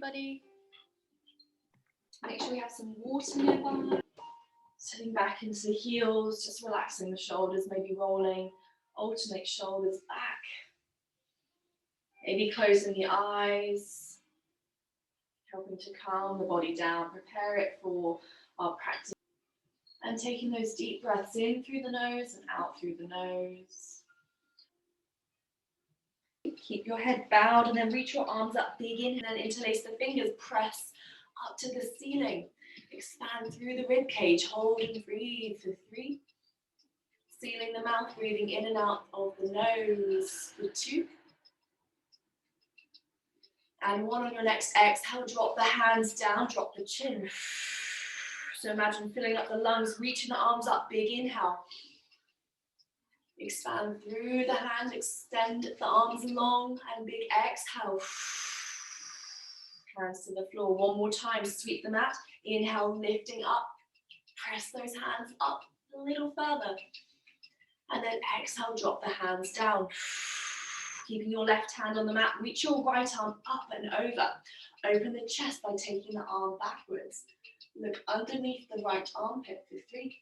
everybody. Make sure you have some water nearby. Sitting back into the heels, just relaxing the shoulders, maybe rolling, alternate shoulders back. Maybe closing the eyes, helping to calm the body down, prepare it for our practice. And taking those deep breaths in through the nose and out through the nose. Keep your head bowed and then reach your arms up, big in, and then interlace the fingers, press up to the ceiling. Expand through the rib cage, hold and breathe for 3. Sealing the mouth, breathing in and out of the nose for 2. And 1 on your next exhale, drop the hands down, drop the chin. So imagine filling up the lungs, reaching the arms up, big inhale. Expand through the hands, extend the arms long, and big exhale. Hands to the floor. 1 more time, sweep the mat. Inhale, lifting up. Press those hands up a little further. And then exhale, drop the hands down. Keeping your left hand on the mat, reach your right arm up and over. Open the chest by taking the arm backwards. Look underneath the right armpit for 3.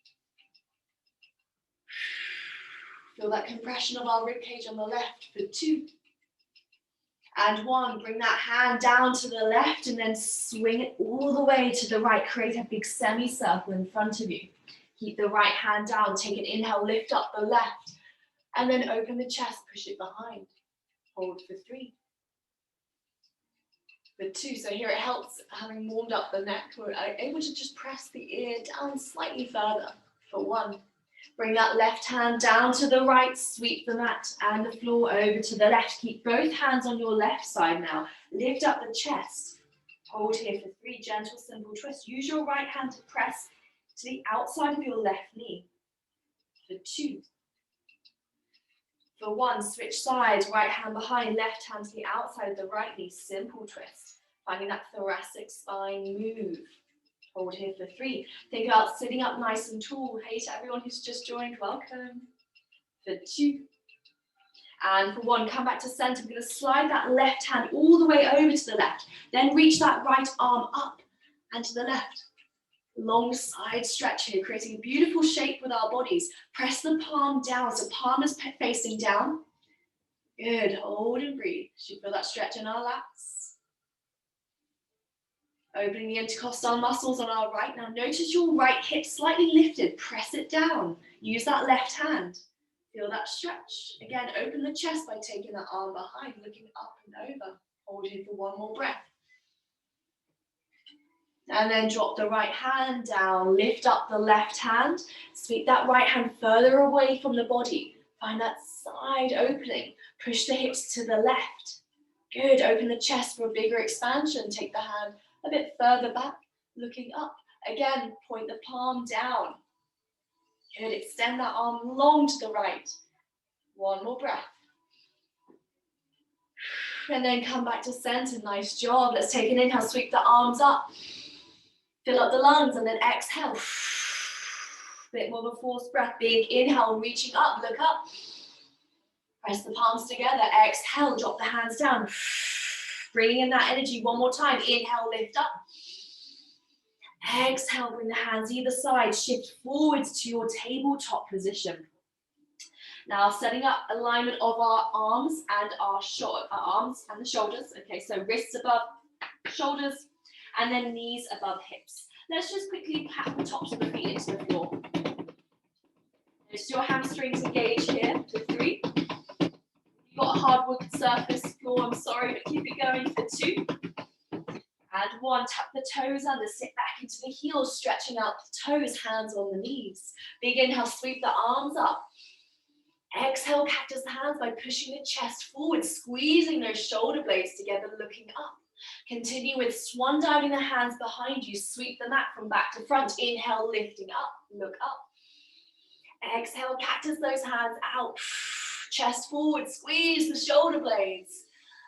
Feel that compression of our ribcage on the left for 2. And 1, bring that hand down to the left and then swing it all the way to the right. Create a big semicircle in front of you. Keep the right hand down, take an inhale, lift up the left, and then open the chest, push it behind. Hold for 3. For 2, so here it helps, having warmed up the neck, we're able to just press the ear down slightly further. For 1. Bring that left hand down to the right, sweep the mat and the floor over to the left. Keep both hands on your left side now. Lift up the chest. Hold here for 3, gentle, simple twist. Use your right hand to press to the outside of your left knee. For 2. For 1, switch sides, right hand behind, left hand to the outside of the right knee. Simple twist. Finding that thoracic spine move. Hold here for 3. Think about sitting up nice and tall. Hey to everyone who's just joined, welcome. For 2. And for 1, come back to center. We're going to slide that left hand all the way over to the left. Then reach that right arm up and to the left. Long side stretch here, creating a beautiful shape with our bodies. Press the palm down, so palm is facing down. Good, hold and breathe. Should feel that stretch in our lats. Opening the intercostal muscles on our right. Now notice your right hip slightly lifted. Press it down. Use that left hand. Feel that stretch. Again, open the chest by taking that arm behind, looking up and over. Hold here for 1 more breath. And then drop the right hand down. Lift up the left hand. Sweep that right hand further away from the body. Find that side opening. Push the hips to the left. Good. Open the chest for a bigger expansion. Take the hand a bit further back, looking up. Again, point the palm down. Good, extend that arm long to the right. 1 more breath. And then come back to center, nice job. Let's take an inhale, sweep the arms up. Fill up the lungs and then exhale. Bit more of a forced breath, big inhale, reaching up, look up. Press the palms together, exhale, drop the hands down. Bringing in that energy 1 more time. Inhale, lift up. Exhale, bring the hands either side. Shift forwards to your tabletop position. Now, setting up alignment of our arms and our arms and the shoulders. Okay, so wrists above shoulders and then knees above hips. Let's just quickly pat the tops of the feet into the floor. Notice your hamstrings engage here for 3. You've got a hardwood surface floor, I'm sorry, but keep it going for 2. And 1, tuck the toes under, sit back into the heels, stretching out the toes, hands on the knees. Big inhale, sweep the arms up. Exhale, cactus hands by pushing the chest forward, squeezing those shoulder blades together, looking up. Continue with swan diving the hands behind you, sweep the mat from back to front. Inhale, lifting up, look up. Exhale, cactus those hands out. Chest forward, squeeze the shoulder blades.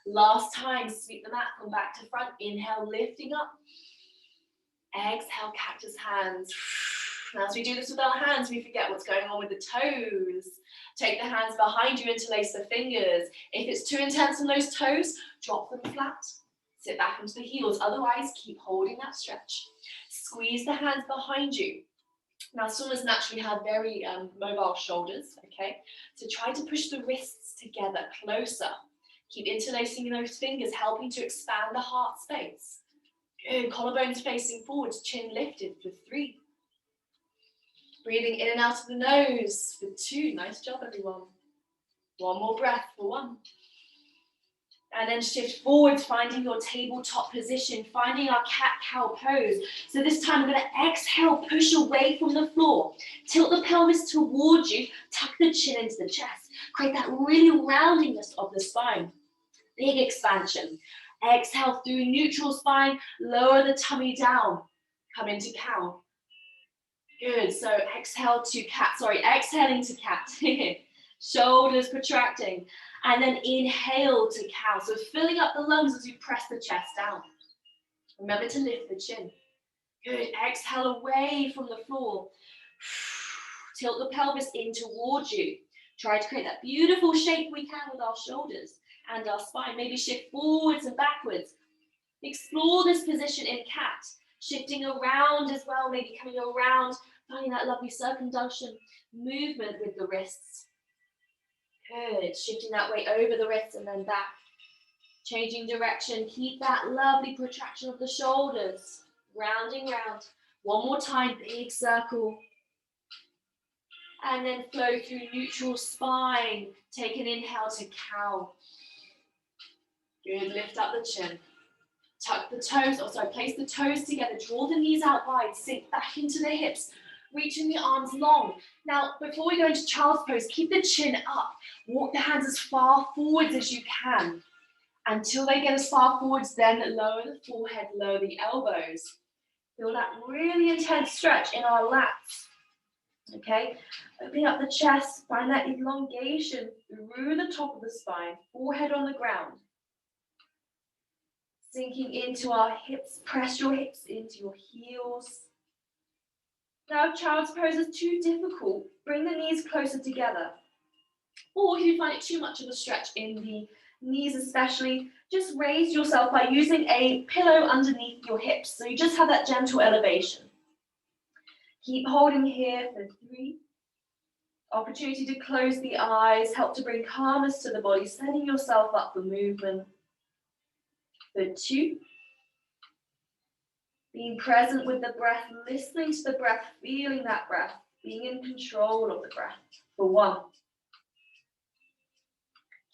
Last time, sweep the mat, come back to front. Inhale, lifting up. Exhale, cactus hands. Now, as we do this with our hands, we forget what's going on with the toes. Take the hands behind you, interlace the fingers. If it's too intense on those toes, drop them flat. Sit back onto the heels, otherwise keep holding that stretch. Squeeze the hands behind you. Now, swimmers naturally have very mobile shoulders, okay? So try to push the wrists together, closer. Keep interlacing those fingers, helping to expand the heart space. Good, collarbones facing forwards, chin lifted for 3. Breathing in and out of the nose for 2. Nice job, everyone. One more breath for 1. And then shift forwards, finding your tabletop position, finding our cat-cow pose. So this time we're going to exhale, push away from the floor. Tilt the pelvis towards you, tuck the chin into the chest. Create that really roundiness of the spine. Big expansion. Exhale through neutral spine, lower the tummy down. Come into cow. Good, so exhaling to cat. Shoulders contracting. And then inhale to cow. So filling up the lungs as you press the chest down. Remember to lift the chin. Good, exhale away from the floor. Tilt the pelvis in towards you. Try to create that beautiful shape we can with our shoulders and our spine. Maybe shift forwards and backwards. Explore this position in cat. Shifting around as well, maybe coming around, finding that lovely circumduction movement with the wrists. Good, shifting that weight over the wrists and then back. Changing direction, keep that lovely protraction of the shoulders. Rounding round. One more time, big circle. And then flow through neutral spine. Take an inhale to cow. Good, lift up the chin. Tuck the toes, place the toes together. Draw the knees out wide, sink back into the hips. Reaching the arms long. Now, before we go into child's pose, keep the chin up. Walk the hands as far forwards as you can. Until they get as far forwards, then lower the forehead, lower the elbows. Feel that really intense stretch in our lats. Okay, opening up the chest, find that elongation through the top of the spine, forehead on the ground. Sinking into our hips, press your hips into your heels. Now, if child's pose is too difficult, bring the knees closer together. Or if you find it too much of a stretch in the knees especially, just raise yourself by using a pillow underneath your hips. So you just have that gentle elevation. Keep holding here for 3. Opportunity to close the eyes, help to bring calmness to the body, setting yourself up for movement. For 2. Being present with the breath, listening to the breath, feeling that breath, being in control of the breath. For 1.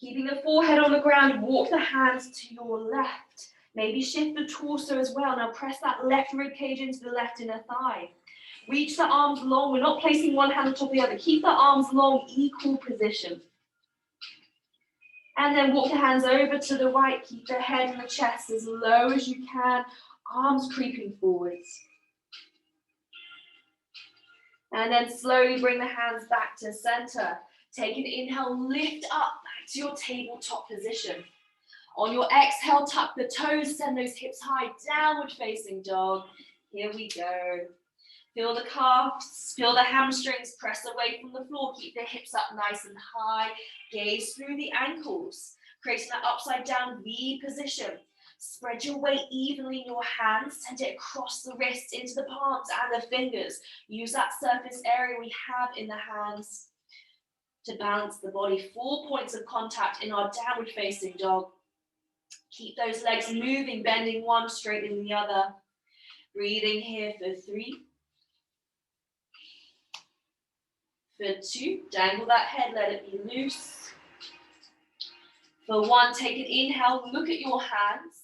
Keeping the forehead on the ground, walk the hands to your left. Maybe shift the torso as well. Now press that left rib cage into the left inner thigh. Reach the arms long. We're not placing one hand on top of the other. Keep the arms long, equal position. And then walk the hands over to the right. Keep the head and the chest as low as you can. Arms creeping forwards. And then slowly bring the hands back to center. Take an inhale, lift up back to your tabletop position. On your exhale, tuck the toes, send those hips high, downward facing dog. Here we go. Feel the calves, feel the hamstrings, press away from the floor. Keep the hips up nice and high. Gaze through the ankles, creating that upside down V position. Spread your weight evenly in your hands, send it across the wrists, into the palms and the fingers. Use that surface area we have in the hands to balance the body. 4 points of contact in our downward facing dog. Keep those legs moving, bending one, straightening the other. Breathing here for 3. For 2, dangle that head, let it be loose. For 1, take an inhale, look at your hands.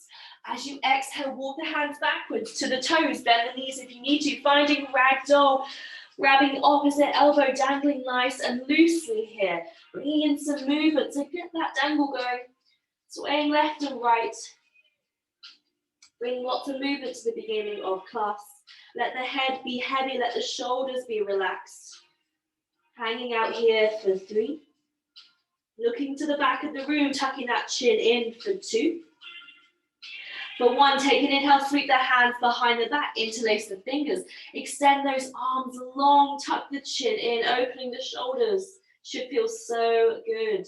As you exhale, walk the hands backwards to the toes, bend the knees if you need to, finding ragdoll, grabbing the opposite elbow, dangling nice and loosely here. Bringing in some movement, so get that dangle going. Swaying left and right. Bring lots of movement to the beginning of class. Let the head be heavy, let the shoulders be relaxed. Hanging out here for 3. Looking to the back of the room, tucking that chin in for 2. For 1, take an inhale, sweep the hands behind the back, interlace the fingers. Extend those arms long, tuck the chin in, opening the shoulders. Should feel so good.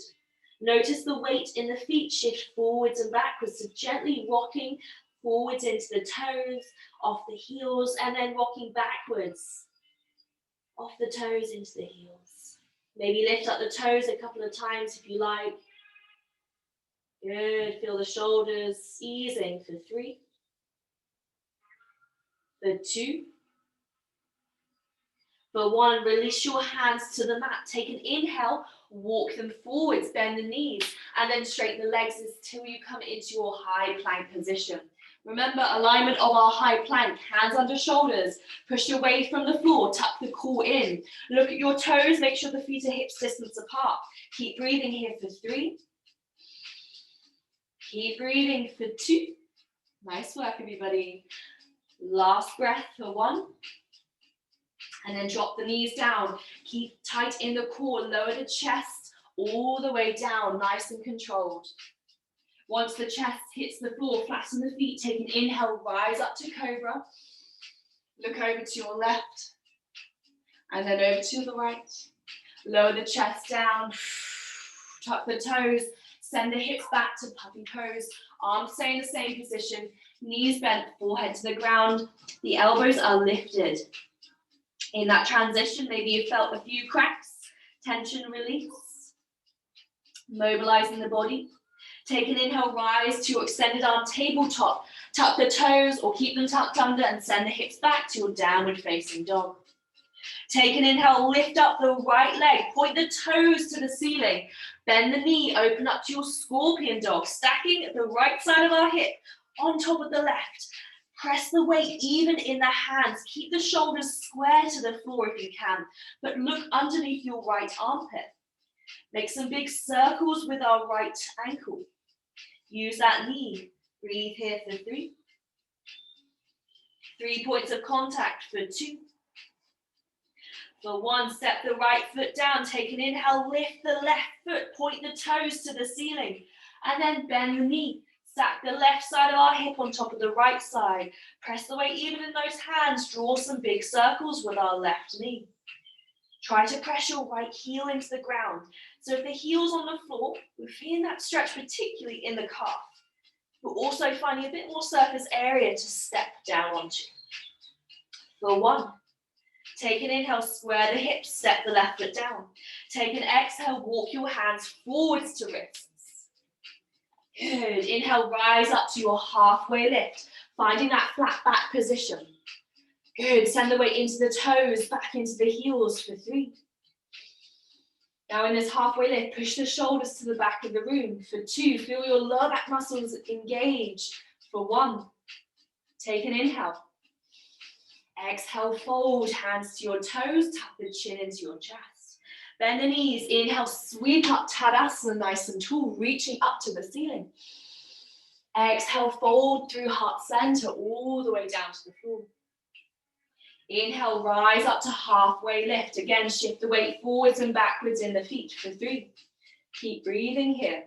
Notice the weight in the feet shift forwards and backwards, so gently rocking forwards into the toes, off the heels, and then rocking backwards, off the toes into the heels. Maybe lift up the toes a couple of times if you like. Good, feel the shoulders easing for 3, for 2, for 1. Release your hands to the mat. Take an inhale, walk them forwards, bend the knees, and then straighten the legs until you come into your high plank position. Remember, alignment of our high plank, hands under shoulders, push your weight from the floor, tuck the core in. Look at your toes, make sure the feet are hips distance apart. Keep breathing here for 3. Keep breathing for 2. Nice work, everybody. Last breath for 1. And then drop the knees down. Keep tight in the core, lower the chest all the way down, nice and controlled. Once the chest hits the floor, flatten the feet, take an inhale, rise up to cobra. Look over to your left, and then over to the right. Lower the chest down, tuck the toes, send the hips back to puppy pose. Arms stay in the same position, knees bent, forehead to the ground. The elbows are lifted. In that transition, maybe you felt a few cracks, tension release, mobilizing the body. Take an inhale, rise to your extended arm tabletop. Tuck the toes or keep them tucked under and send the hips back to your downward facing dog. Take an inhale, lift up the right leg, point the toes to the ceiling. Bend the knee, open up to your scorpion dog, stacking the right side of our hip on top of the left. Press the weight even in the hands. Keep the shoulders square to the floor if you can, but look underneath your right armpit. Make some big circles with our right ankle. Use that knee. Breathe here for 3. 3 points of contact for 2. For 1, step the right foot down. Take an inhale, lift the left foot, point the toes to the ceiling, and then bend the knee. Stack the left side of our hip on top of the right side. Press the weight even in those hands. Draw some big circles with our left knee. Try to press your right heel into the ground. So if the heel's on the floor, we're feeling that stretch particularly in the calf. We're also finding a bit more surface area to step down onto. For 1, take an inhale, square the hips, step the left foot down. Take an exhale, walk your hands forwards to wrists. Good. Inhale, rise up to your halfway lift, finding that flat back position. Good. Send the weight into the toes, back into the heels for 3. Now in this halfway lift, push the shoulders to the back of the room. For 2, feel your lower back muscles engage. For 1, take an inhale. Exhale, fold, hands to your toes, tuck the chin into your chest. Bend the knees, inhale, sweep up, Tadasana, nice and tall, reaching up to the ceiling. Exhale, fold through heart center, all the way down to the floor. Inhale, rise up to halfway lift. Again, shift the weight forwards and backwards in the feet for 3. Keep breathing here.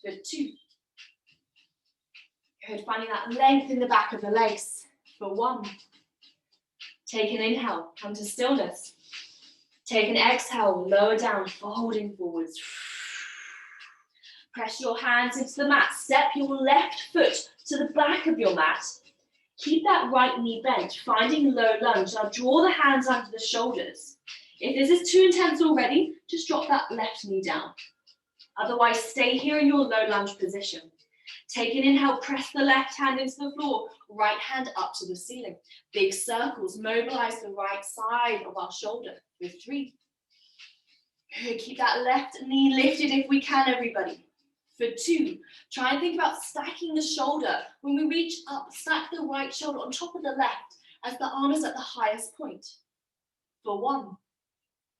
For 2. Good, finding that length in the back of the legs. For 1. Take an inhale, come to stillness. Take an exhale, lower down, folding forwards. Press your hands into the mat. Step your left foot to the back of your mat. Keep that right knee bent, finding low lunge. Now draw the hands under the shoulders. If this is too intense already, just drop that left knee down. Otherwise, stay here in your low lunge position. Take an inhale, press the left hand into the floor, right hand up to the ceiling. Big circles, mobilize the right side of our shoulder with 3. Good, keep that left knee lifted if we can, everybody. For 2, try and think about stacking the shoulder. When we reach up, stack the right shoulder on top of the left as the arm is at the highest point. For 1,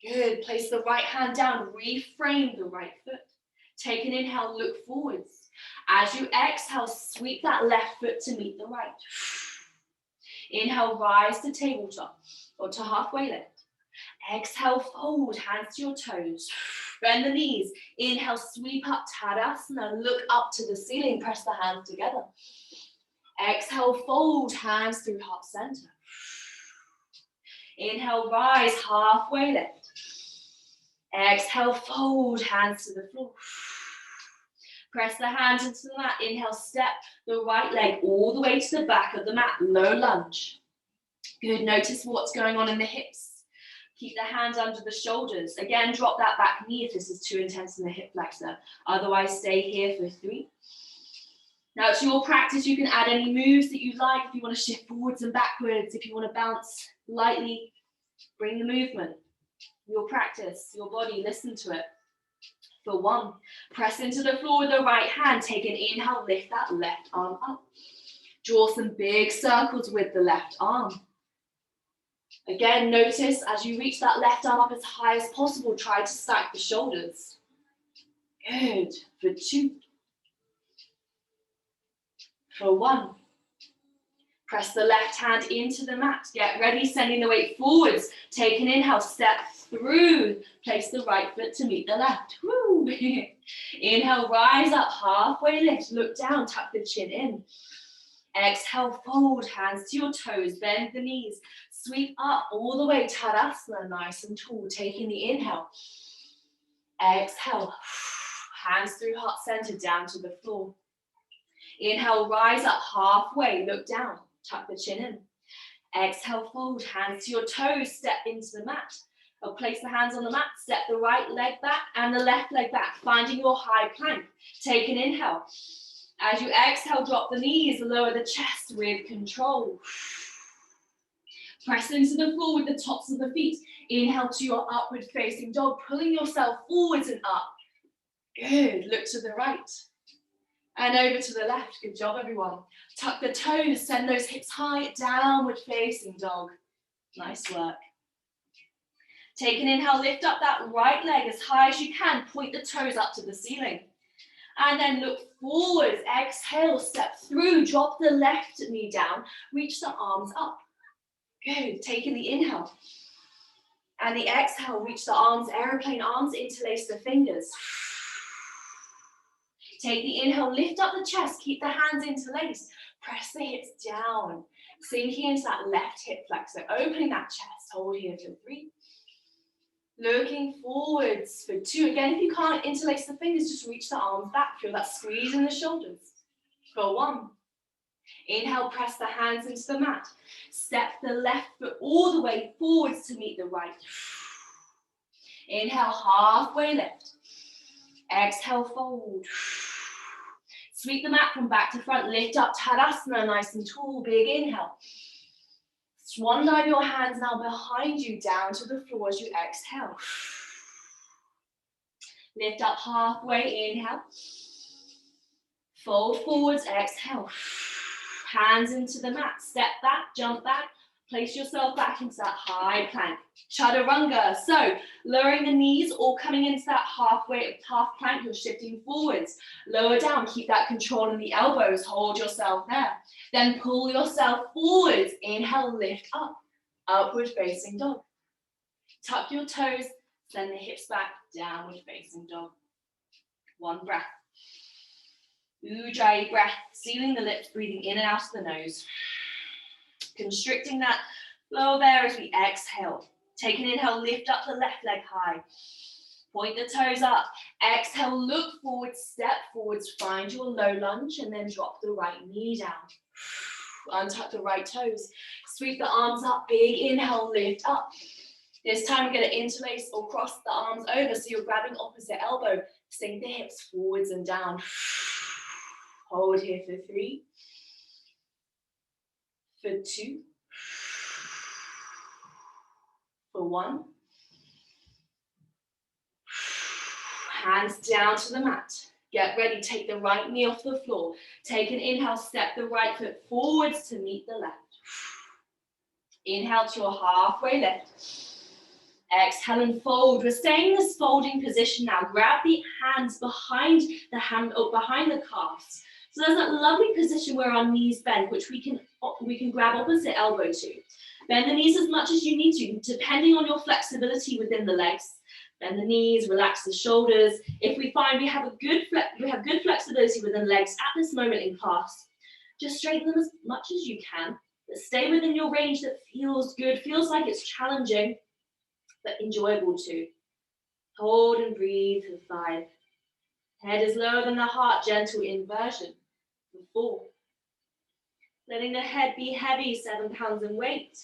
good, place the right hand down, reframe the right foot. Take an inhale, look forwards. As you exhale, sweep that left foot to meet the right. Inhale, rise to tabletop or to halfway lift. Exhale, fold, hands to your toes. Bend the knees. Inhale, sweep up, Tadasana. Look up to the ceiling, press the hands together. Exhale, fold, hands through heart center. Inhale, rise, halfway lift. Exhale, fold hands to the floor. Press the hands into the mat. Inhale, step the right leg all the way to the back of the mat. Low lunge. Good. Notice what's going on in the hips. Keep the hand under the shoulders. Again, drop that back knee if this is too intense in the hip flexor. Otherwise, stay here for 3. Now, it's your practice. You can add any moves that you like. If you want to shift forwards and backwards, if you want to bounce lightly, bring the movement. Your practice, your body, listen to it. For 1, press into the floor with the right hand. Take an inhale, lift that left arm up. Draw some big circles with the left arm. Again, notice as you reach that left arm up as high as possible, try to stack the shoulders. Good. For 2. For 1. Press the left hand into the mat. Get ready, sending the weight forwards. Take an inhale, step through. Place the right foot to meet the left. Woo. Inhale, rise up, halfway lift. Look down, tuck the chin in. Exhale, fold, hands to your toes, bend the knees. Sweep up all the way, Tadasana, nice and tall. Taking the inhale. Exhale, hands through heart center, down to the floor. Inhale, rise up halfway, look down, tuck the chin in. Exhale, fold, hands to your toes, step into the mat. Or place the hands on the mat, step the right leg back and the left leg back, finding your high plank. Take an inhale. As you exhale, drop the knees, lower the chest with control. Press into the floor with the tops of the feet. Inhale to your upward facing dog, pulling yourself forwards and up. Good, look to the right. And over to the left, good job everyone. Tuck the toes, send those hips high, downward facing dog. Nice work. Take an inhale, lift up that right leg as high as you can, point the toes up to the ceiling. And then look forwards, exhale, step through, drop the left knee down, reach the arms up. Good, taking the inhale. And the exhale, reach the arms, aeroplane arms, interlace the fingers. Take the inhale, lift up the chest, keep the hands interlaced, press the hips down, sinking into that left hip flexor, opening that chest, hold here for 3. Looking forwards for 2. Again, if you can't interlace the fingers, just reach the arms back, feel that squeeze in the shoulders. For 1. Inhale, press the hands into the mat. Step the left foot all the way forwards to meet the right. Inhale, halfway lift. Exhale, fold. Sweep the mat from back to front, lift up, Tadasana, nice and tall, big inhale. Swan dive your hands now behind you, down to the floor as you exhale. Lift up halfway, inhale. Fold forwards, exhale. Hands into the mat, step back, jump back. Place yourself back into that high plank. Chaturanga. So lowering the knees or coming into that half plank, you're shifting forwards. Lower down, keep that control in the elbows. Hold yourself there. Then pull yourself forwards. Inhale, lift up. Upward facing dog. Tuck your toes, send the hips back, downward facing dog. 1 breath. Ujjayi breath, sealing the lips, breathing in and out of the nose. Constricting that flow of air as we exhale. Take an inhale, lift up the left leg high. Point the toes up. Exhale, look forward, step forwards, find your low lunge, and then drop the right knee down. Untuck the right toes. Sweep the arms up, big inhale, lift up. This time we're going to interlace or cross the arms over, so you're grabbing opposite elbow. Sink the hips forwards and down. Hold here for 3. For 2. For 1. Hands down to the mat. Get ready, take the right knee off the floor. Take an inhale, step the right foot forwards to meet the left. Inhale to your halfway lift. Exhale and fold. We're staying in this folding position now. Grab the hands behind the calves. So there's that lovely position where our knees bend, which we can grab opposite elbow to. Bend the knees as much as you need to, depending on your flexibility within the legs. Bend the knees, relax the shoulders. If we find we have good flexibility within the legs at this moment in class, just straighten them as much as you can, but stay within your range that feels good, feels like it's challenging, but enjoyable too. Hold and breathe for 5. Head is lower than the heart, gentle inversion for 4. Letting the head be heavy, 7 pounds in weight.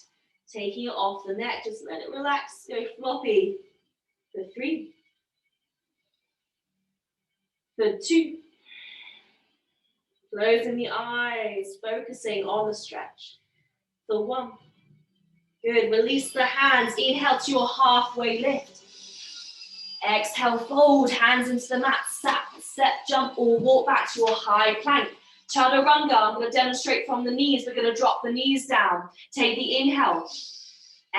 Taking it off the neck, just let it relax, go floppy for 3. For 2. Closing the eyes, focusing on the stretch. For 1. Good, release the hands, inhale to your halfway lift. Exhale, fold, hands into the mat, step, jump, or walk back to your high plank. Chaturanga, I'm going to demonstrate from the knees. We're going to drop the knees down. Take the inhale.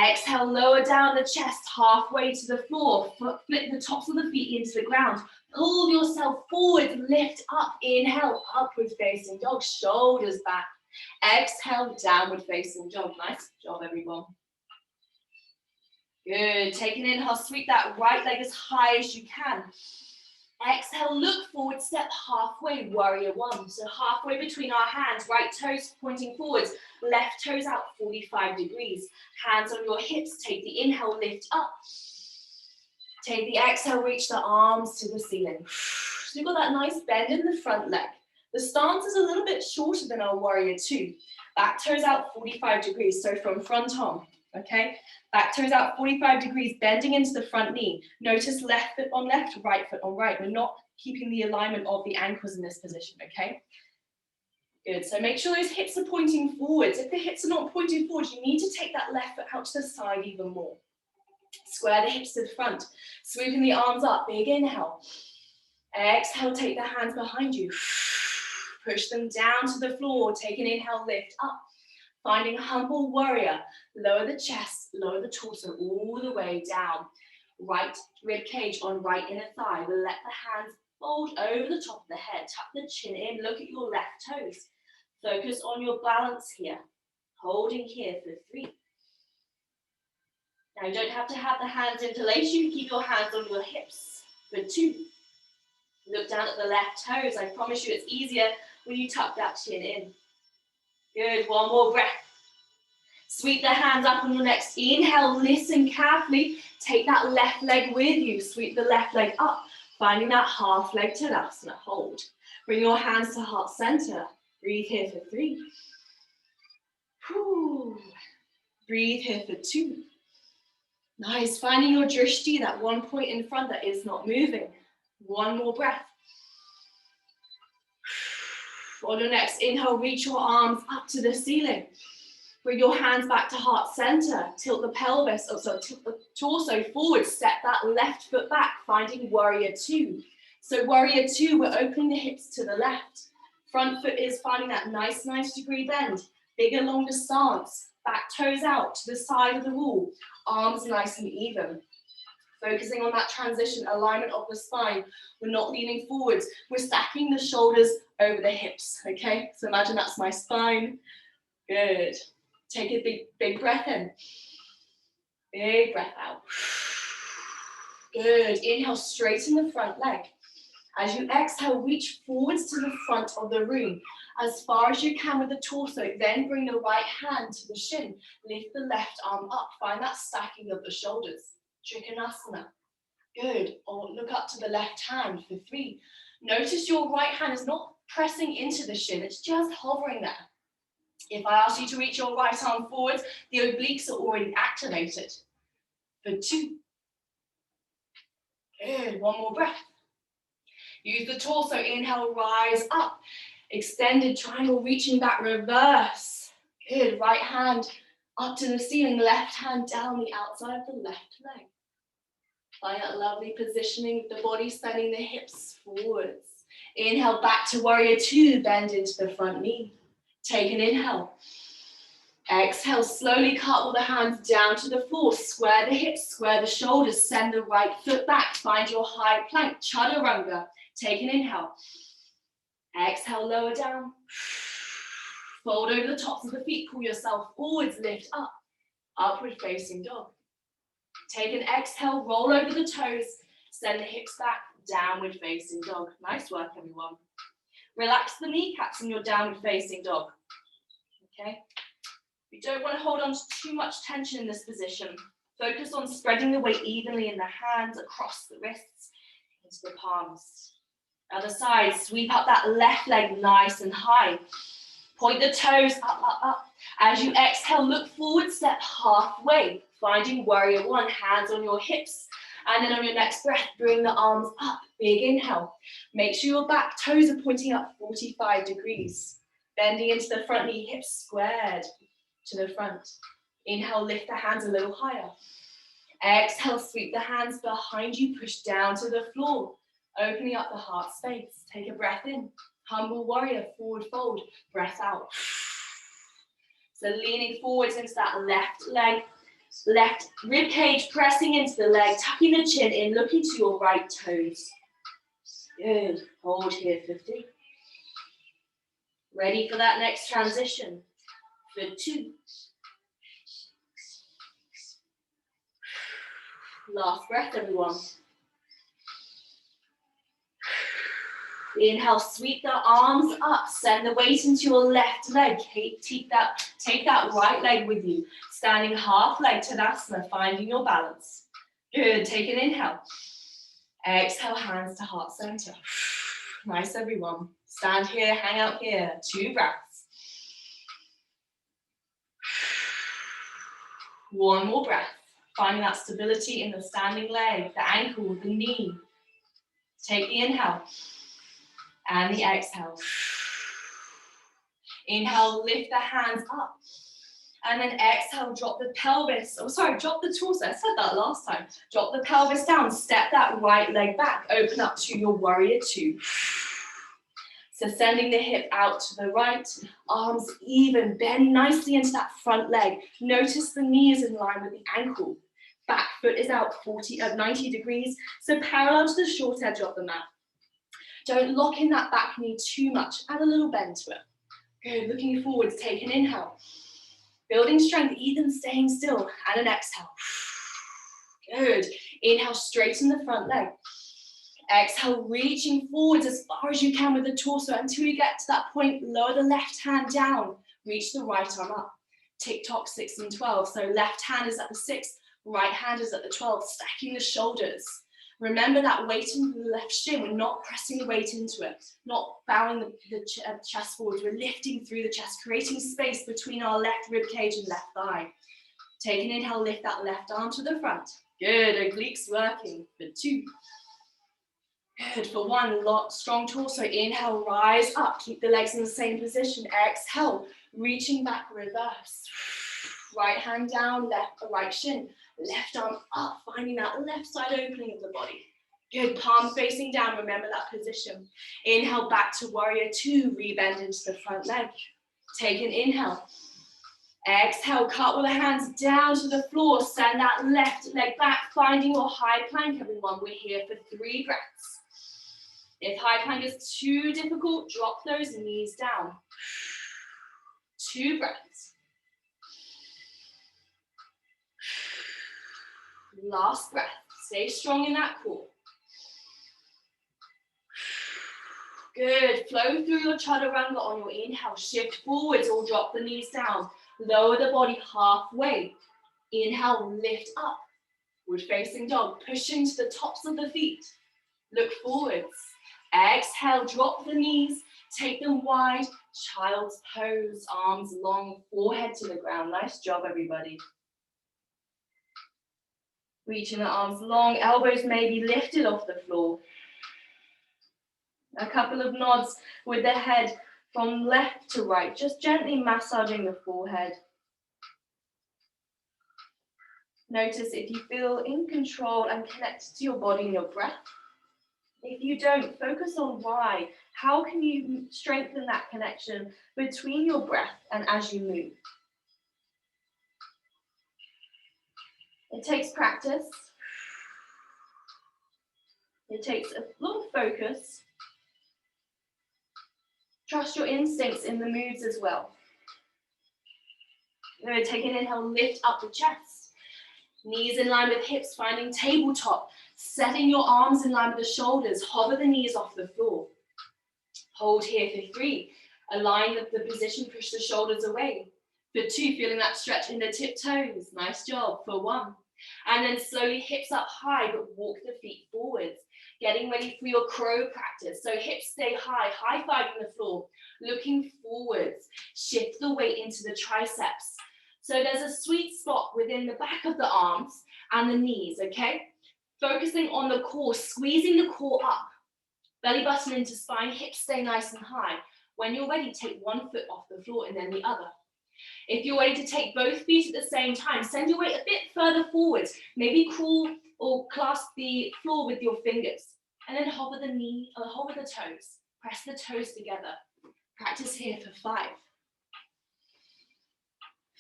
Exhale, lower down the chest, halfway to the floor. Flip the tops of the feet into the ground. Pull yourself forward, lift up. Inhale, upward facing dog, shoulders back. Exhale, downward facing dog. Nice job, everyone. Good. Take an inhale, sweep that right leg as high as you can. Exhale, look forward, step halfway, warrior 1. So halfway between our hands, right toes pointing forwards, left toes out 45 degrees. Hands on your hips, take the inhale, lift up. Take the exhale, reach the arms to the ceiling. So you've got that nice bend in the front leg. The stance is a little bit shorter than our warrior 2. Back toes out 45 degrees, so from front on, okay? Back toes out 45 degrees, bending into the front knee. Notice left foot on left, right foot on right. We're not keeping the alignment of the ankles in this position, okay? Good, so make sure those hips are pointing forwards. If the hips are not pointing forwards, you need to take that left foot out to the side even more. Square the hips to the front, sweeping the arms up, big inhale. Exhale, take the hands behind you. Push them down to the floor, take an inhale, lift up. Finding humble warrior, lower the chest, lower the torso all the way down. Right rib cage on right inner thigh. We'll let the hands fold over the top of the head. Tuck the chin in, look at your left toes. Focus on your balance here. Holding here for 3. Now you don't have to have the hands interlace. You can keep your hands on your hips for 2. Look down at the left toes. I promise you it's easier when you tuck that chin in. Good, 1 more breath. Sweep the hands up on your next inhale, listen carefully. Take that left leg with you. Sweep the left leg up, finding that half leg Tadasana. Hold. Bring your hands to heart center. Breathe here for 3. Whew. Breathe here for 2. Nice, finding your drishti, that one point in front that is not moving. 1 more breath. On your next inhale, reach your arms up to the ceiling. Bring your hands back to heart center. Tilt the pelvis, tilt the torso forward. Step that left foot back, finding warrior 2. So warrior 2, we're opening the hips to the left. Front foot is finding that nice 90-degree bend. Bigger, longer stance. Back toes out to the side of the wall. Arms nice and even. Focusing on that transition, alignment of the spine. We're not leaning forwards. We're stacking the shoulders over the hips, okay? So imagine that's my spine. Good. Take a big breath in. Big breath out. Good. Inhale, straighten the front leg. As you exhale, reach forwards to the front of the room. As far as you can with the torso, then bring the right hand to the shin. Lift the left arm up. Find that stacking of the shoulders. Trikonasana. Good. Or look up to the left hand for 3. Notice your right hand is not pressing into the shin. It's just hovering there. If I ask you to reach your right arm forwards, the obliques are already activated. For 2. Good. 1 more breath. Use the torso. Inhale, rise up. Extended triangle, reaching back, reverse. Good. Right hand up to the ceiling, left hand down the outside of the left leg. Find that lovely positioning of the body, sending the hips forwards. Inhale, back to warrior 2, bend into the front knee. Take an inhale. Exhale, slowly cartwheel the hands down to the floor. Square the hips, square the shoulders, send the right foot back. Find your high plank, chaturanga. Take an inhale. Exhale, lower down. Fold over the tops of the feet, pull yourself forwards, lift up. Upward facing dog. Take an exhale, roll over the toes, send the hips back, downward facing dog. Nice work, everyone. Relax the kneecaps in your downward facing dog. Okay? We don't want to hold on to too much tension in this position. Focus on spreading the weight evenly in the hands, across the wrists, into the palms. Other side, sweep up that left leg nice and high. Point the toes up, up, up. As you exhale, look forward, step halfway, finding warrior one, hands on your hips. And then on your next breath, bring the arms up, big inhale. Make sure your back toes are pointing up 45 degrees. Bending into the front knee, hips squared to the front. Inhale, lift the hands a little higher. Exhale, sweep the hands behind you, push down to the floor, opening up the heart space. Take a breath in. Humble warrior, forward fold, breath out. So leaning forwards into that left leg, left rib cage, pressing into the leg, tucking the chin in, looking to your right toes. Good, hold here for 3. Ready for that next transition for 2. Last breath, everyone. Inhale, sweep the arms up, send the weight into your left leg. Take that right leg with you. Standing half leg Tadasana, finding your balance. Good, take an inhale. Exhale, hands to heart center. Nice, everyone. Stand here, hang out here. 2 breaths. 1 more breath. Finding that stability in the standing leg, the ankle, the knee. Take the inhale. And the exhale. Inhale, lift the hands up. And then exhale, drop the pelvis. Oh, sorry, drop the torso. I said that last time. Drop the pelvis down. Step that right leg back. Open up to your warrior 2. So sending the hip out to the right. Arms even. Bend nicely into that front leg. Notice the knee is in line with the ankle. Back foot is out 90 degrees. So parallel to the short edge of the mat. Don't lock in that back knee too much. Add a little bend to it. Good, looking forwards, take an inhale. Building strength, even staying still, and an exhale. Good, inhale, straighten the front leg. Exhale, reaching forwards as far as you can with the torso until you get to that point, lower the left hand down, reach the right arm up. Tick-tock 6 and 12, so left hand is at the 6, right hand is at the 12, stacking the shoulders. Remember that weight in the left shin, we're not pressing the weight into it, not bowing the chest forward, we're lifting through the chest, creating space between our left rib cage and left thigh. Take an inhale, lift that left arm to the front. Good, obliques working for 2. Good, for 1, strong torso. Inhale, rise up, keep the legs in the same position. Exhale, reaching back, reverse. Right hand down, right shin. Left arm up, finding that left side opening of the body. Good, palms facing down, remember that position. Inhale, back to warrior 2, rebend into the front leg. Take an inhale. Exhale, cartwheel the hands down to the floor, send that left leg back, finding your high plank, everyone. We're here for 3 breaths. If high plank is too difficult, drop those knees down. 2 breaths. Last breath. Stay strong in that core. Good. Flow through your chaturanga on your inhale. Shift forwards or drop the knees down. Lower the body halfway. Inhale, lift up. Forward facing dog. Pushing to the tops of the feet. Look forwards. Exhale, drop the knees. Take them wide. Child's pose. Arms long. Forehead to the ground. Nice job, everybody. Reaching the arms long, elbows may be lifted off the floor. A couple of nods with the head from left to right, just gently massaging the forehead. Notice if you feel in control and connected to your body and your breath. If you don't, focus on why. How can you strengthen that connection between your breath and as you move? It takes practice. It takes a lot of focus. Trust your instincts in the moves as well. You're going to take an inhale, lift up the chest. Knees in line with hips, finding tabletop. Setting your arms in line with the shoulders. Hover the knees off the floor. Hold here for 3. Align the position, push the shoulders away. For 2, feeling that stretch in the tiptoes. Nice job. For 1. And then slowly hips up high, but walk the feet forwards. Getting ready for your crow practice. So hips stay high, high-fiving the floor, looking forwards. Shift the weight into the triceps. So there's a sweet spot within the back of the arms and the knees, okay? Focusing on the core, squeezing the core up. Belly button into spine, hips stay nice and high. When you're ready, take one foot off the floor and then the other. If you're ready to take both feet at the same time, send your weight a bit further forwards. Maybe crawl or clasp the floor with your fingers. And then hover the knee, or hover the toes. Press the toes together. Practice here for 5.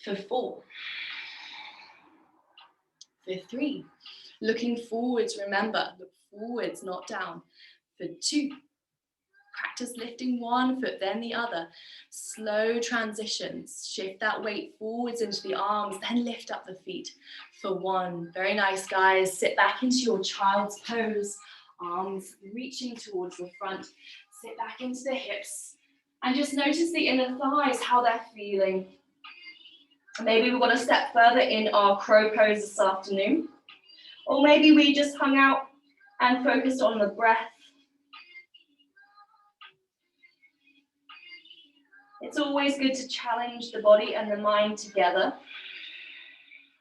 For 4. For 3. Looking forwards, remember, look forwards, not down. For 2. Practice lifting one foot, then the other. Slow transitions. Shift that weight forwards into the arms, then lift up the feet. For 1. Very nice, guys. Sit back into your child's pose. Arms reaching towards the front. Sit back into the hips. And just notice the inner thighs, how they're feeling. Maybe we want to step further in our crow pose this afternoon. Or maybe we just hung out and focused on the breath. It's always good to challenge the body and the mind together,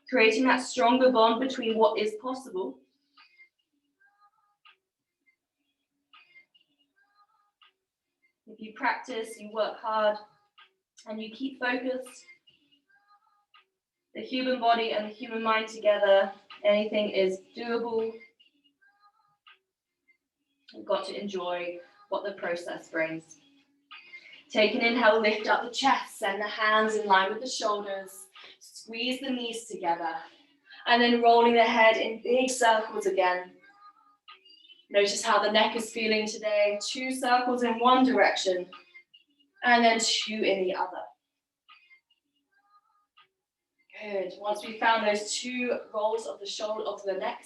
creating that stronger bond between what is possible. If you practice, you work hard, and you keep focused, the human body and the human mind together, anything is doable. You've got to enjoy what the process brings. Take an inhale, lift up the chest, send the hands in line with the shoulders, squeeze the knees together, and then rolling the head in big circles again. Notice how the neck is feeling today. 2 circles in one direction, and then 2 in the other. Good. Once we've found those 2 rolls of the shoulder, of the neck,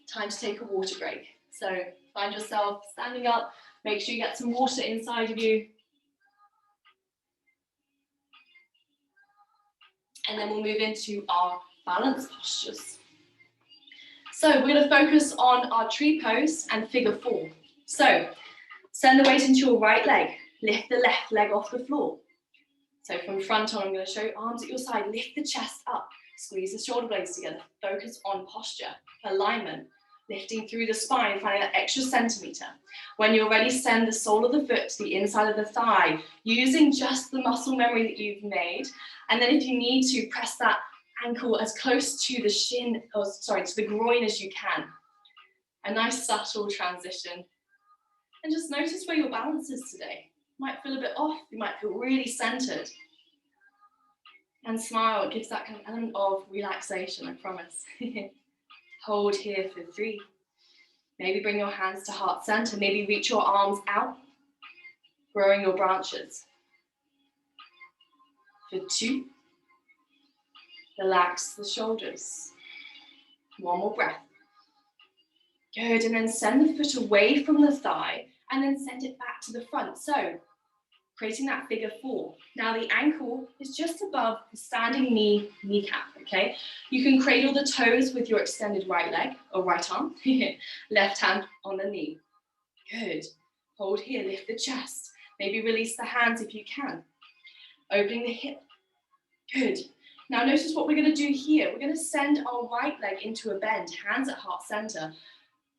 time to take a water break. So find yourself standing up, make sure you get some water inside of you. And then we'll move into our balance postures. So we're going to focus on our tree pose and figure 4. So send the weight into your right leg. Lift the left leg off the floor. So from front on, I'm going to show you arms at your side. Lift the chest up. Squeeze the shoulder blades together. Focus on posture, alignment, lifting through the spine, finding that extra centimeter. When you're ready, send the sole of the foot to the inside of the thigh, using just the muscle memory that you've made. And then if you need to, press that ankle as close to the shin, to the groin as you can. A nice subtle transition. And just notice where your balance is today. You might feel a bit off, you might feel really centered. And smile, it gives that kind of element of relaxation, I promise. Hold here for 3. Maybe bring your hands to heart center. Maybe reach your arms out, growing your branches. For 2. Relax the shoulders. 1 more breath. Good, and then send the foot away from the thigh and then send it back to the front. So, creating that figure 4. Now the ankle is just above the standing kneecap, okay? You can cradle the toes with your extended right leg or right arm, left hand on the knee. Good. Hold here, lift the chest. Maybe release the hands if you can. Opening the hip. Good. Now notice what we're going to do here. We're going to send our right leg into a bend, hands at heart center.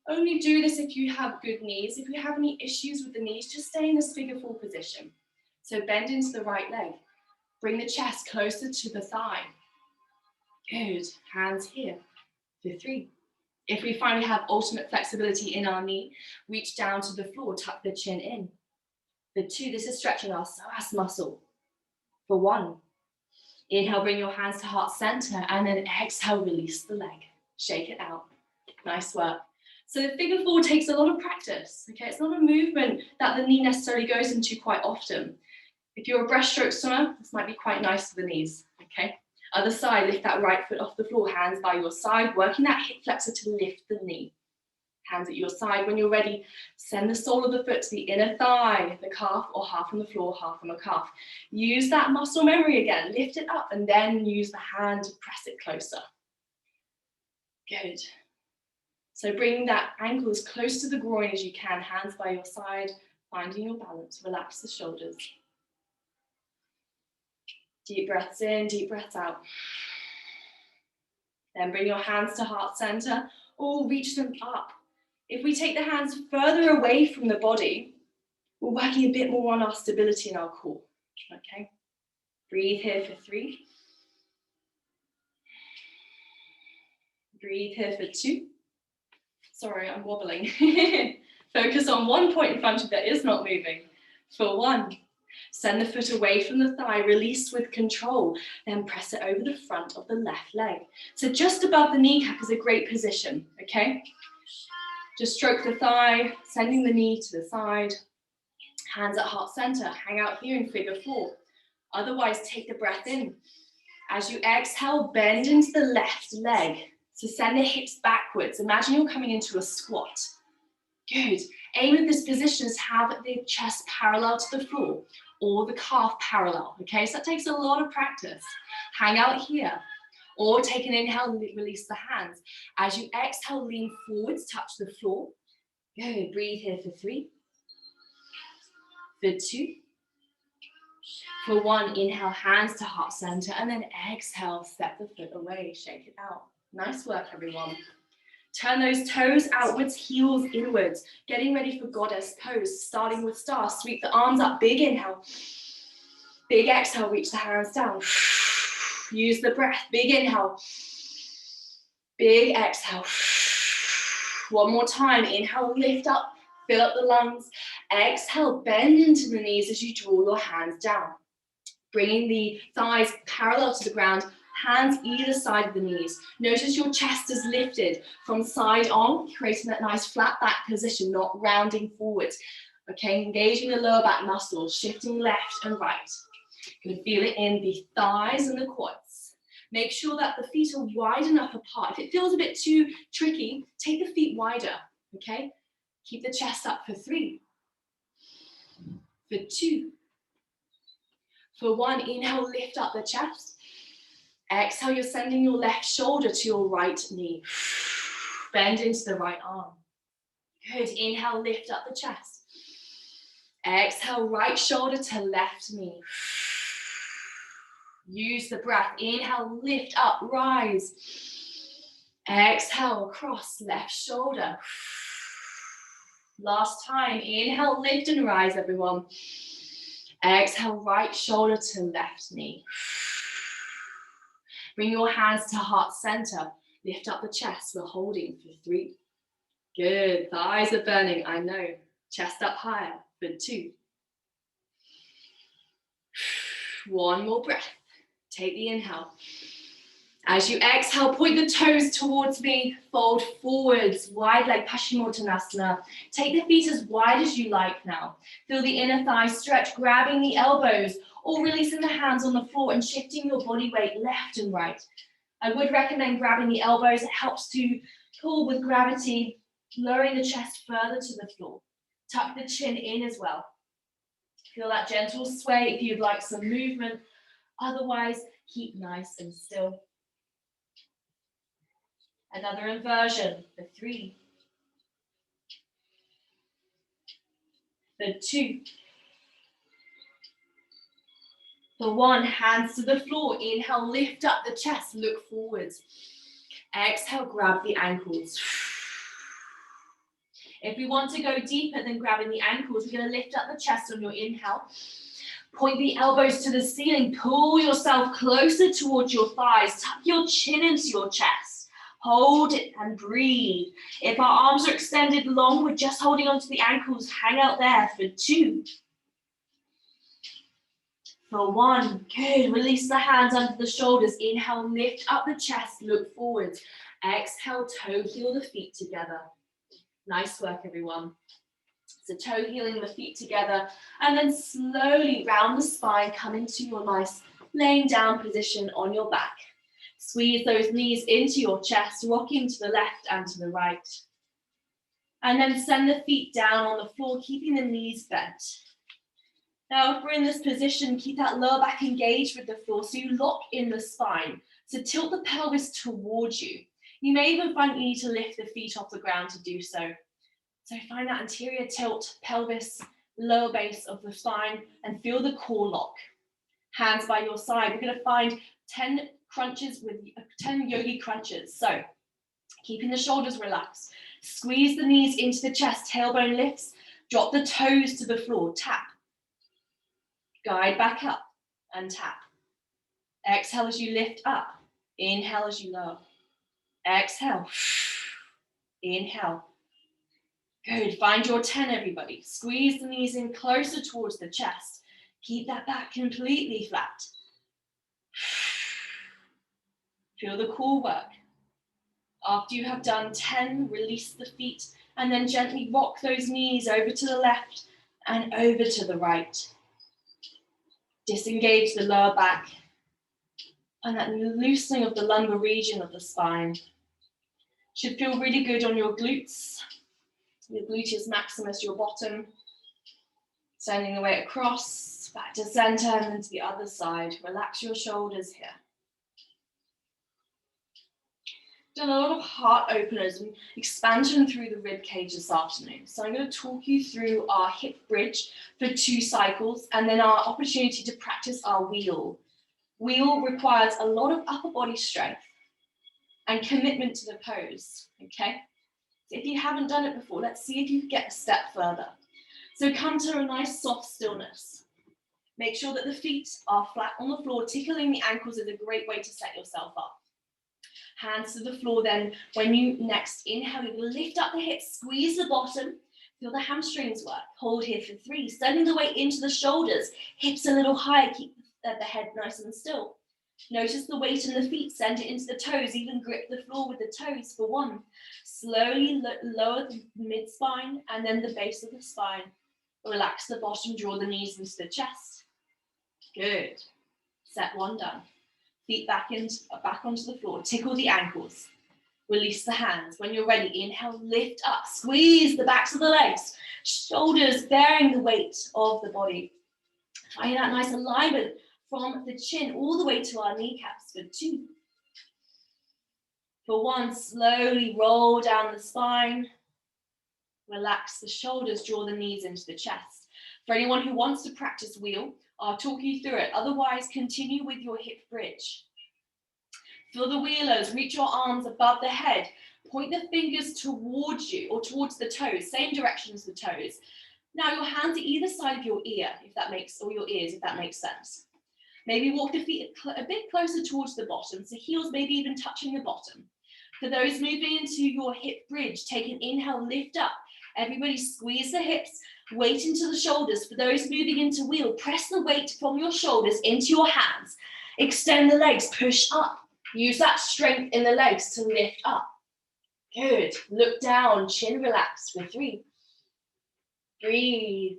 Only do this if you have good knees. If you have any issues with the knees, just stay in this figure 4 position. So bend into the right leg. Bring the chest closer to the thigh. Good. Hands here. For 3. If we find we have ultimate flexibility in our knee, reach down to the floor, tuck the chin in. For 2, this is stretching our psoas muscle. For 1, inhale, bring your hands to heart center, and then exhale, release the leg. Shake it out. Nice work. So the figure 4 takes a lot of practice, okay? It's not a movement that the knee necessarily goes into quite often. If you're a breaststroke swimmer, this might be quite nice for the knees, okay? Other side, lift that right foot off the floor, hands by your side, working that hip flexor to lift the knee. Hands at your side. When you're ready, send the sole of the foot to the inner thigh, the calf, or half on the floor, half on the calf. Use that muscle memory again, lift it up, and then use the hand to press it closer. Good. So bring that ankle as close to the groin as you can, hands by your side, finding your balance. Relax the shoulders. Deep breaths in, deep breaths out. Then bring your hands to heart center, or reach them up. If we take the hands further away from the body, we're working a bit more on our stability in our core. Okay? Breathe here for 3. Breathe here for 2. Sorry, I'm wobbling. Focus on one point in front of you that is not moving. For 1. Send the foot away from the thigh, release with control, then press it over the front of the left leg. So just above the kneecap is a great position, okay? Just stroke the thigh, sending the knee to the side. Hands at heart center, hang out here in figure 4. Otherwise, take the breath in. As you exhale, bend into the left leg. So send the hips backwards. Imagine you're coming into a squat. Good. Aim at this position is have the chest parallel to the floor or the calf parallel, okay? So that takes a lot of practice. Hang out here or take an inhale and release the hands. As you exhale, lean forwards, touch the floor. Good. Breathe here for 3. For 2. For 1, inhale, hands to heart center, and then exhale, step the foot away, shake it out. Nice work, everyone. Turn those toes outwards, heels inwards. Getting ready for goddess pose, starting with star. Sweep the arms up, big inhale. Big exhale, reach the hands down. Use the breath, big inhale. Big exhale. One more time, inhale, lift up, fill up the lungs. Exhale, bend into the knees as you draw your hands down. Bringing the thighs parallel to the ground, hands either side of the knees. Notice your chest is lifted from side on, creating that nice flat back position, not rounding forward. Okay, engaging the lower back muscles, shifting left and right. You're gonna feel it in the thighs and the quads. Make sure that the feet are wide enough apart. If it feels a bit too tricky, take the feet wider, okay? Keep the chest up for 3. For 2. For 1, inhale, lift up the chest. Exhale, you're sending your left shoulder to your right knee. Bend into the right arm. Good, inhale, lift up the chest. Exhale, right shoulder to left knee. Use the breath, inhale, lift up, rise. Exhale, cross left shoulder. Last time, inhale, lift and rise, everyone. Exhale, right shoulder to left knee. Bring your hands to heart center. Lift up the chest. We're holding for 3. Good. Thighs are burning, I know. Chest up higher for 2. 1 more breath. Take the inhale. As you exhale, point the toes towards me. Fold forwards. Wide leg Paschimottanasana. Take the feet as wide as you like now. Feel the inner thigh stretch, grabbing the elbows or releasing the hands on the floor and shifting your body weight left and right. I would recommend grabbing the elbows. It helps to pull with gravity, lowering the chest further to the floor. Tuck the chin in as well. Feel that gentle sway if you'd like some movement. Otherwise, keep nice and still. Another inversion for 3. For 2. For 1, hands to the floor. Inhale, lift up the chest, look forwards. Exhale, grab the ankles. If we want to go deeper than grabbing the ankles, we're going to lift up the chest on your inhale. Point the elbows to the ceiling. Pull yourself closer towards your thighs. Tuck your chin into your chest. Hold it and breathe. If our arms are extended long, we're just holding onto the ankles. Hang out there for 2. For 1, good. Release the hands under the shoulders. Inhale, lift up the chest, look forwards. Exhale, toe heel the feet together. Nice work, everyone. So toe heeling the feet together, and then slowly round the spine, come into your nice laying down position on your back. Squeeze those knees into your chest, rocking to the left and to the right. And then send the feet down on the floor, keeping the knees bent. Now, if we're in this position, keep that lower back engaged with the floor, so you lock in the spine. So tilt the pelvis towards you. You may even find you need to lift the feet off the ground to do so. So find that anterior tilt, pelvis, lower base of the spine, and feel the core lock. Hands by your side. We're going to find 10 crunches with 10 yogi crunches. So keeping the shoulders relaxed. Squeeze the knees into the chest, tailbone lifts. Drop the toes to the floor, tap. Guide back up and tap. Exhale as you lift up. Inhale as you lower. Exhale. Inhale. Good. Find your 10, everybody. Squeeze the knees in closer towards the chest. Keep that back completely flat. Feel the core work. After you have done 10, release the feet and then gently rock those knees over to the left and over to the right. Disengage the lower back and that loosening of the lumbar region of the spine. Should feel really good on your glutes. Your gluteus maximus, your bottom. Sending the weight across, back to center and then to the other side. Relax your shoulders here. Done a lot of heart openers and expansion through the rib cage this afternoon. So I'm going to talk you through our hip bridge for 2 cycles and then our opportunity to practice our wheel. Wheel requires a lot of upper body strength and commitment to the pose, okay? So if you haven't done it before, let's see if you can get a step further. So come to a nice soft stillness. Make sure that the feet are flat on the floor. Tickling the ankles is a great way to set yourself up. Hands to the floor then. When you next inhale, you lift up the hips, squeeze the bottom, feel the hamstrings work. Hold here for 3, sending the weight into the shoulders, hips a little high, keep the head nice and still. Notice the weight in the feet, send it into the toes, even grip the floor with the toes for 1. Slowly lower the mid-spine and then the base of the spine. Relax the bottom, draw the knees into the chest. Good. Set 1 done. Feet back onto the floor. Tickle the ankles. Release the hands. When you're ready, inhale, lift up. Squeeze the backs of the legs. Shoulders bearing the weight of the body. Find that nice alignment from the chin all the way to our kneecaps for 2. For 1, slowly roll down the spine. Relax the shoulders, draw the knees into the chest. For anyone who wants to practice wheel, I'll talk you through it. Otherwise, continue with your hip bridge. Feel the wheelers, reach your arms above the head. Point the fingers towards you or towards the toes, same direction as the toes. Now your hands at either side of your ear, or your ears, if that makes sense. Maybe walk the feet a bit closer towards the bottom, so heels maybe even touching the bottom. For those moving into your hip bridge, take an inhale, lift up. Everybody squeeze the hips, weight into the shoulders. For those moving into wheel, press the weight from your shoulders into your hands. Extend the legs, push up. Use that strength in the legs to lift up. Good. Look down, chin relaxed for 3. Breathe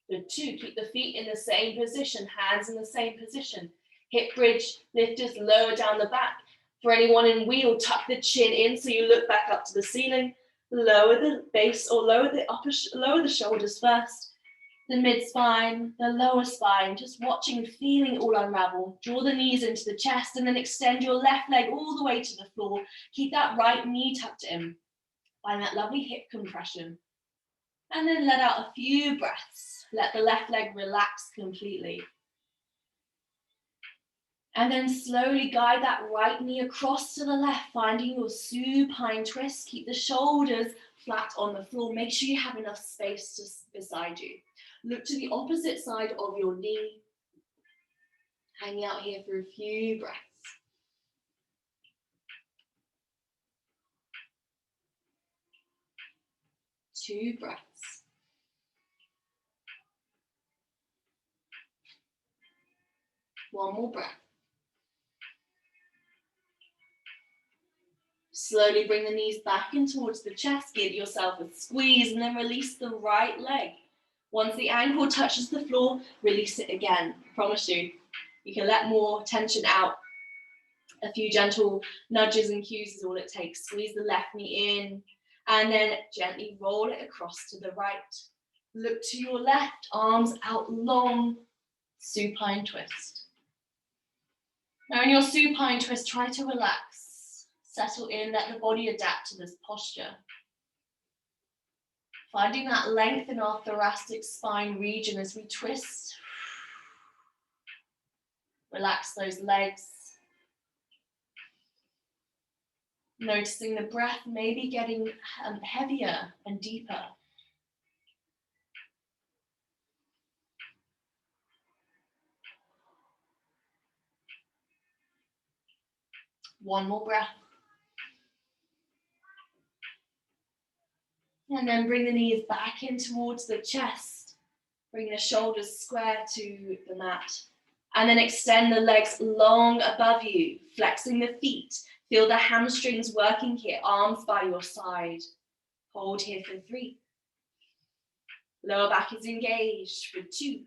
for 2. Keep the feet in the same position, hands in the same position. Hip bridge, lifters, lower down the back. For anyone in wheel, tuck the chin in so you look back up to the ceiling. Lower the base or lower the shoulders first. The mid-spine, the lower spine, just watching and feeling it all unravel. Draw the knees into the chest and then extend your left leg all the way to the floor. Keep that right knee tucked in. Find that lovely hip compression. And then let out a few breaths. Let the left leg relax completely. And then slowly guide that right knee across to the left, finding your supine twist. Keep the shoulders flat on the floor. Make sure you have enough space beside you. Look to the opposite side of your knee. Hanging out here for a few breaths. Two breaths. One more breath. Slowly bring the knees back in towards the chest. Give yourself a squeeze and then release the right leg. Once the ankle touches the floor, release it again. I promise you, you can let more tension out. A few gentle nudges and cues is all it takes. Squeeze the left knee in and then gently roll it across to the right. Look to your left, arms out long, supine twist. Now in your supine twist, try to relax. Settle in, let the body adapt to this posture. Finding that length in our thoracic spine region as we twist. Relax those legs. Noticing the breath maybe getting heavier and deeper. One more breath. And then bring the knees back in towards the chest. Bring the shoulders square to the mat. And then extend the legs long above you, flexing the feet. Feel the hamstrings working here, arms by your side. Hold here for 3. Lower back is engaged for 2.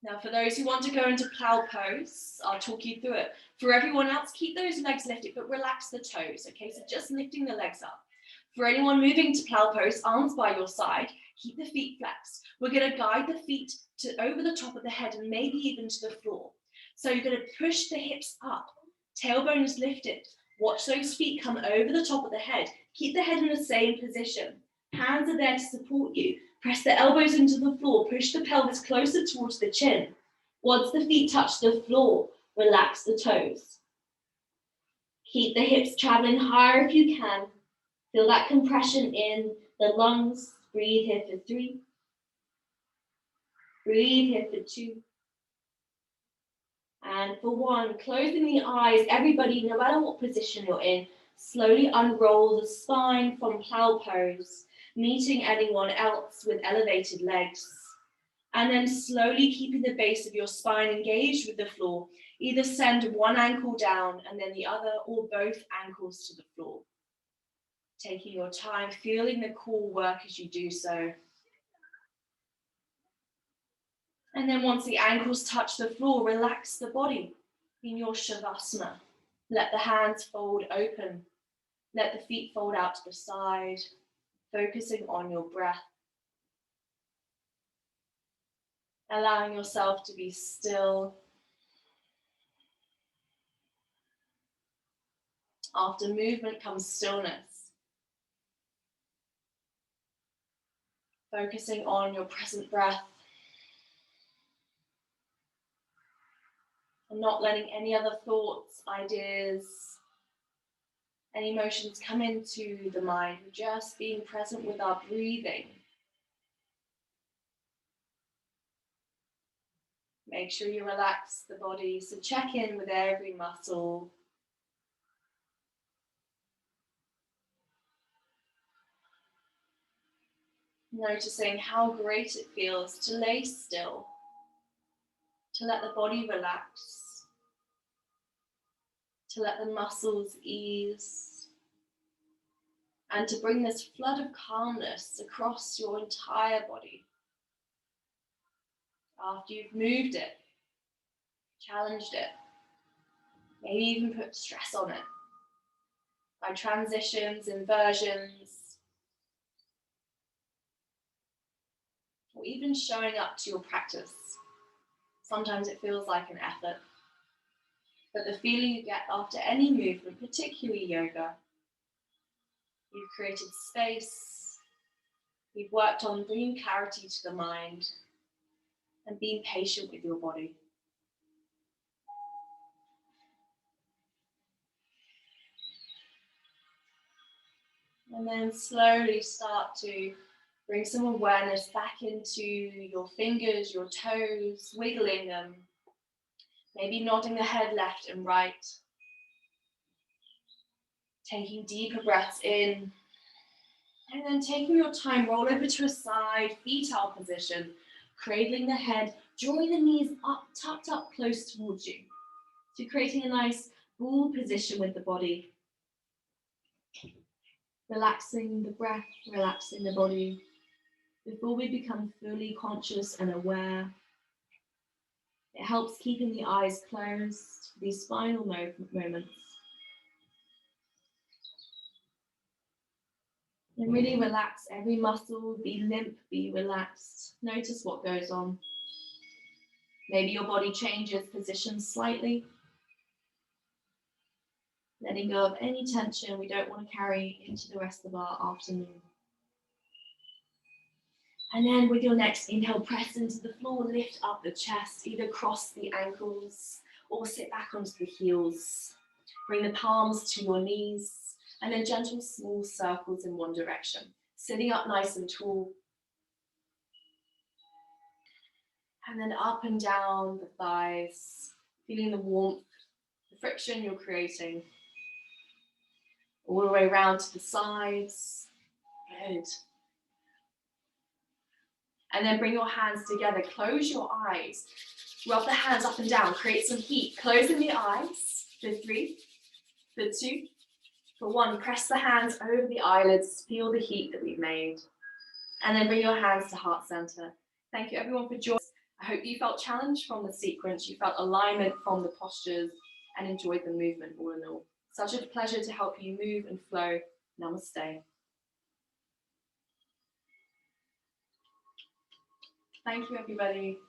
Now for those who want to go into plow posts, I'll talk you through it. For everyone else, keep those legs lifted, but relax the toes, okay? So just lifting the legs up. For anyone moving to plow post, arms by your side, keep the feet flexed. We're gonna guide the feet to over the top of the head and maybe even to the floor. So you're gonna push the hips up, tailbone is lifted. Watch those feet come over the top of the head. Keep the head in the same position. Hands are there to support you. Press the elbows into the floor. Push the pelvis closer towards the chin. Once the feet touch the floor, relax the toes. Keep the hips traveling higher if you can. Feel that compression in the lungs. Breathe here for 3. Breathe here for 2. And for 1, closing the eyes, everybody, no matter what position you're in, slowly unroll the spine from plow pose, meeting anyone else with elevated legs. And then slowly keeping the base of your spine engaged with the floor, either send one ankle down and then the other or both ankles to the floor. Taking your time, feeling the core work as you do so. And then once the ankles touch the floor, relax the body in your Shavasana. Let the hands fold open. Let the feet fold out to the side, focusing on your breath. Allowing yourself to be still. After movement comes stillness. Focusing on your present breath. And not letting any other thoughts, ideas, any emotions come into the mind. Just being present with our breathing. Make sure you relax the body. So check in with every muscle. Noticing how great it feels to lay still, to let the body relax, to let the muscles ease, and to bring this flood of calmness across your entire body. After you've moved it, challenged it, maybe even put stress on it by transitions, inversions, or even showing up to your practice. Sometimes it feels like an effort, but the feeling you get after any movement, particularly yoga, you've created space, you've worked on bringing clarity to the mind, and being patient with your body. And then slowly start to bring some awareness back into your fingers, your toes, wiggling them, maybe nodding the head left and right. Taking deeper breaths in, and then taking your time, roll over to a side, fetal position, cradling the head, drawing the knees up, tucked up close towards you. So creating a nice ball position with the body. Relaxing the breath, relaxing the body. Before we become fully conscious and aware, it helps keeping the eyes closed, these spinal moments. And really relax every muscle, be limp, be relaxed. Notice what goes on. Maybe your body changes position slightly. letting go of any tension we don't want to carry into the rest of our afternoon. And then with your next inhale, press into the floor, lift up the chest, either cross the ankles or sit back onto the heels. Bring the palms to your knees, and then gentle small circles in one direction. Sitting up nice and tall. And then up and down the thighs, feeling the warmth, the friction you're creating. All the way around to the sides. Good. And then bring your hands together, close your eyes. Rub the hands up and down, create some heat. Closing the eyes for 3, for 2, for 1. Press the hands over the eyelids, feel the heat that we've made. And then bring your hands to heart center. Thank you everyone for joining. I hope you felt challenged from the sequence, you felt alignment from the postures, and enjoyed the movement all in all. Such a pleasure to help you move and flow. Namaste. Thank you, everybody.